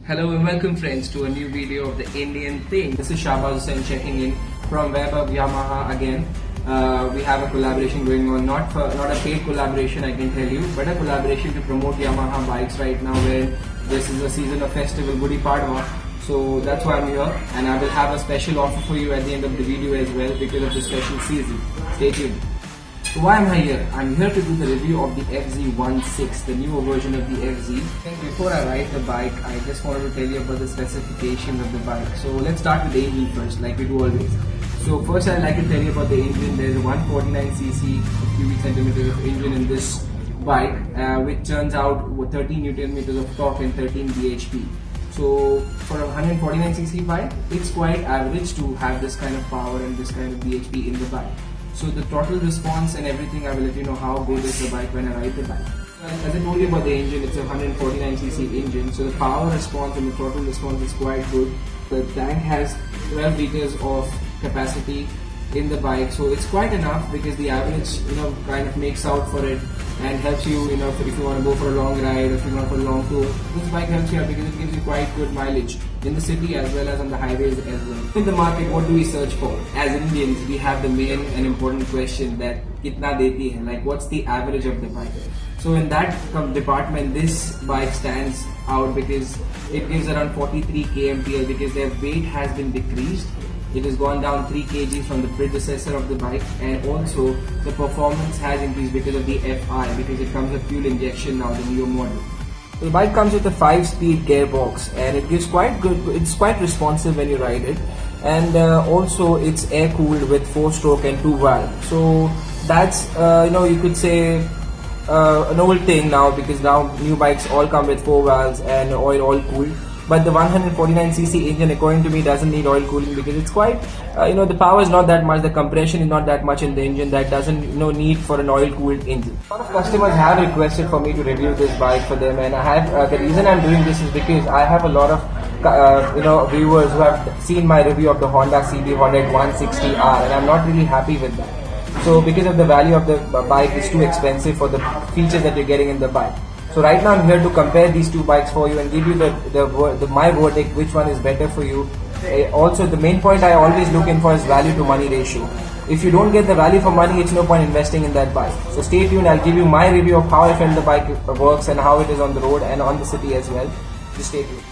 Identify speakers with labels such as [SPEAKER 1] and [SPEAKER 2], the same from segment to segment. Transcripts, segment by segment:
[SPEAKER 1] Hello and welcome friends to a new video of the Indian thing. This is Shahbaz Hussain checking in from web of Yamaha again. We have a collaboration going on, not a paid collaboration I can tell you, but a collaboration to promote Yamaha bikes right now where this is a season of festival, Gudi Padwa. So that's why I'm here, and I will have a special offer for you at the end of the video as well because of the special season. Stay tuned. So why am I here? I'm here to do the review of the FZ16, the newer version of the FZ. And before I ride the bike, I just wanted to tell you about the specifications of the bike. So let's start with the engine first, like we do always. So first I'd like to tell you about the engine. There's a 149cc cubic centimeters of engine in this bike, which turns out 13 Newton meters of torque and 13 bhp. So for a 149cc bike, it's quite average to have this kind of power and this kind of bhp in the bike. So the throttle response and everything, I will let you know how good is the bike when I ride the bike. As I told you about the engine, it's a 149cc engine, so the power response and the throttle response is quite good. The tank has 12 liters of capacity in the bike, so it's quite enough because the average, kind of makes out for it and helps you, if you want to go for a long ride or if you want for a long tour. This bike helps you out because it gives you quite good mileage in the city as well as on the highways as well. In the market, what do we search for? As Indians, we have the main and important question that kitna deti hai, like what's the average of the bike? So in that department, this bike stands out because it gives around 43 kmpl because their weight has been decreased. It has gone down 3 kg from the predecessor of the bike, and also the performance has increased because of the FI, because it comes with fuel injection now, the new model. So the bike comes with a 5-speed gearbox and it gives quite good, it's quite responsive when you ride it, and also it's air cooled with 4-stroke and 2-valve. So that's you could say an old thing now, because now new bikes all come with 4 valves and oil cooled. But the 149cc engine, according to me, doesn't need oil cooling because it's quite, the power is not that much, the compression is not that much in the engine that doesn't, need for an oil cooled engine. A lot of customers have requested for me to review this bike for them, and I have, the reason I'm doing this is because I have a lot of, viewers who have seen my review of the Honda CB Hornet 160R, and I'm not really happy with that. So because of the value of the bike is too expensive for the features that you're getting in the bike. So right now I'm here to compare these two bikes for you and give you my verdict, which one is better for you. Also, the main point I always look in for is value to money ratio. If you don't get the value for money, it's no point investing in that bike. So stay tuned, I'll give you my review of how I feel the bike works and how it is on the road and on the city as well. Just stay tuned.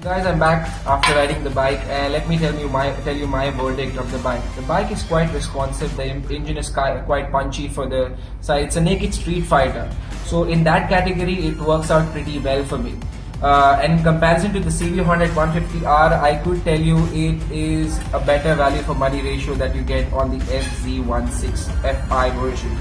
[SPEAKER 1] Guys, I'm back after riding the bike, and let me tell you my verdict of the bike. The bike is quite responsive. The engine is quite punchy for the size. It's a naked street fighter, so in that category, it works out pretty well for me. And in comparison to the CV Hornet 150R, I could tell you it is a better value for money ratio that you get on the FZ16 Fi version.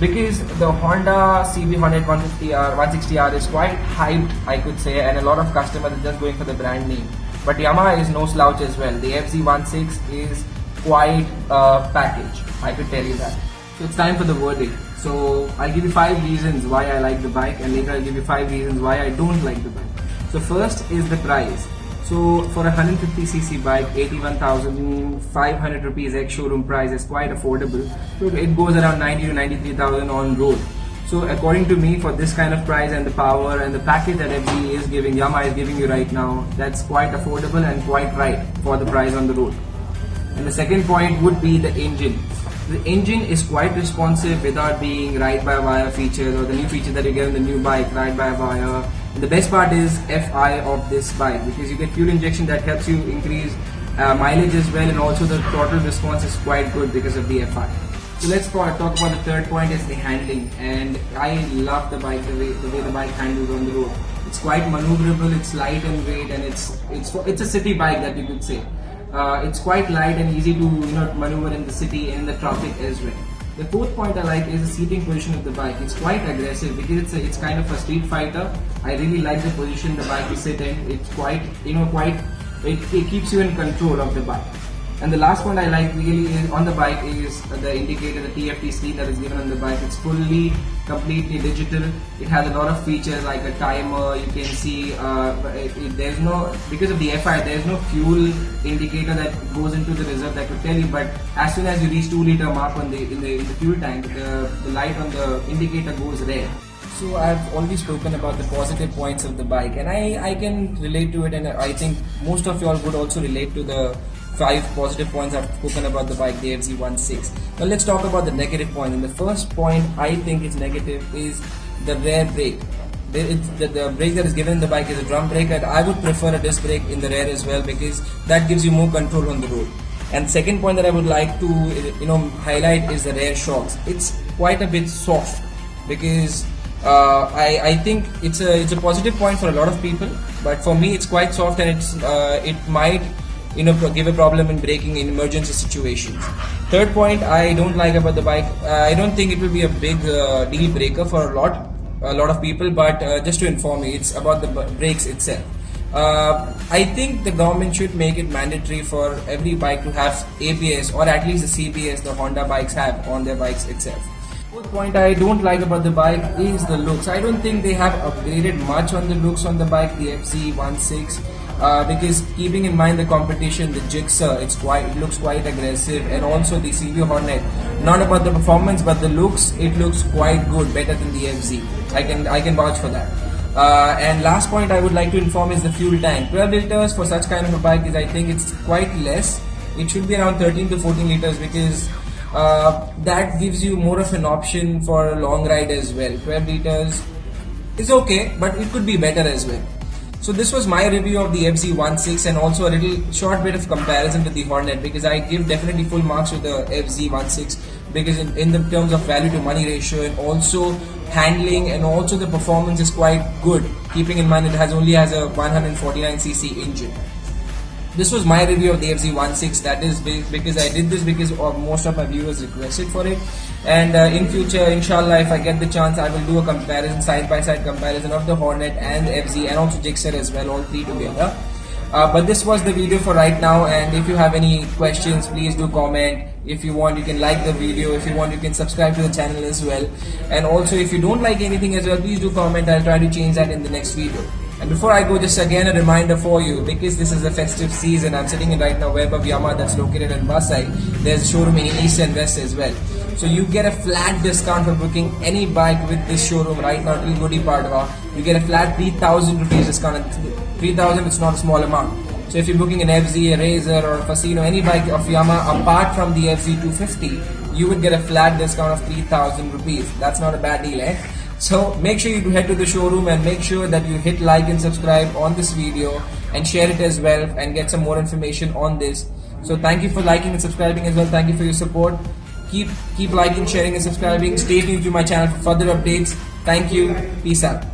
[SPEAKER 1] Because the Honda CV Hornet 150R, 160R is quite hyped, I could say, and a lot of customers are just going for the brand name. But Yamaha is no slouch as well. The FZ16 is quite a package, I could tell you that. So it's time for the verdict. So I'll give you 5 reasons why I like the bike, and later I'll give you 5 reasons why I don't like the bike. So first is the price. So for a 150cc bike, 81,500 rupees ex-showroom price is quite affordable. So it goes around 90 to 93,000 on road. So according to me, for this kind of price and the power and the package that FZ is giving, Yamaha is giving you right now, that's quite affordable and quite right for the price on the road. And the second point would be the engine. The engine is quite responsive without being ride-by-wire features or the new feature that you get on the new bike, ride-by-wire. And the best part is FI of this bike, because you get fuel injection that helps you increase mileage as well, and also the throttle response is quite good because of the FI. So let's talk about the third point, is the handling. And I love the bike, the way the bike handles on the road. It's quite maneuverable, it's light in weight, and it's a city bike that you could say. It's quite light and easy to maneuver in the city and in the traffic as well. The fourth point I like is the seating position of the bike. It's quite aggressive because it's kind of a street fighter. I really like the position the bike is sit in. It's quite it keeps you in control of the bike. And the last point I like really is on the bike is the indicator, the TFT screen that is given on the bike. It's completely digital. It has a lot of features like a timer. You can see there's no, because of the FI, there's no fuel indicator that goes into the reserve that could tell you. But as soon as you reach 2-liter mark in the fuel tank, the light on the indicator goes red. So I've already spoken about the positive points of the bike, and I can relate to it, and I think most of you all would also relate to the 5 positive points I've spoken about the bike, the FZ16. Now let's talk about the negative point. And the first point I think is negative is the rear brake. The brake that is given in the bike is a drum brake, and I would prefer a disc brake in the rear as well, because that gives you more control on the road. And second point that I would like to highlight is the rear shocks. It's quite a bit soft, because I think it's a positive point for a lot of people, but for me it's quite soft, and it might give a problem in braking in emergency situations. Third point I don't like about the bike, I don't think it will be a big deal breaker for a lot of people, but just to inform you, it's about the brakes itself. I think the government should make it mandatory for every bike to have ABS, or at least the CBS the Honda bikes have on their bikes itself. Fourth point I don't like about the bike is the looks. I don't think they have upgraded much on the looks on the bike, the FZ16. Because keeping in mind the competition, the Gixxer, it looks quite aggressive, and also the CV Hornet. Not about the performance, but the looks, it looks quite good, better than the FZ. I can vouch for that. And last point I would like to inform is the fuel tank. 12 liters for such kind of a bike I think it's quite less. It should be around 13 to 14 liters, because that gives you more of an option for a long ride as well. 12 liters is okay, but it could be better as well. So this was my review of the FZ16, and also a little short bit of comparison to the Hornet, because I give definitely full marks to the FZ16, because in the terms of value to money ratio, and also handling, and also the performance is quite good, keeping in mind it only has a 149cc engine. This was my review of the FZ16. That is because I did this because most of my viewers requested for it. And in future, inshallah, if I get the chance, I will do a comparison, side-by-side comparison of the Hornet and the FZ, and also Gixxer as well, all three together. But this was the video for right now, and if you have any questions, please do comment. If you want, you can like the video. If you want, you can subscribe to the channel as well. And also, if you don't like anything as well, please do comment. I'll try to change that in the next video. And before I go, just again a reminder for you, because this is the festive season, I'm sitting in right now web of Yamaha that's located in Vasai. There's a showroom in East and West as well. So you get a flat discount for booking any bike with this showroom right now till Gudi Padwa. You get a flat 3,000 rupees discount, and 3,000 it's not a small amount. So if you're booking an FZ, a Razor or a Fasino, any bike of Yamaha apart from the FZ250, you would get a flat discount of 3,000 rupees. That's not a bad deal, eh? So make sure you head to the showroom and make sure that you hit like and subscribe on this video and share it as well and get some more information on this. So thank you for liking and subscribing as well. Thank you for your support. Keep liking, sharing and subscribing. Stay tuned to my channel for further updates. Thank you. Peace out.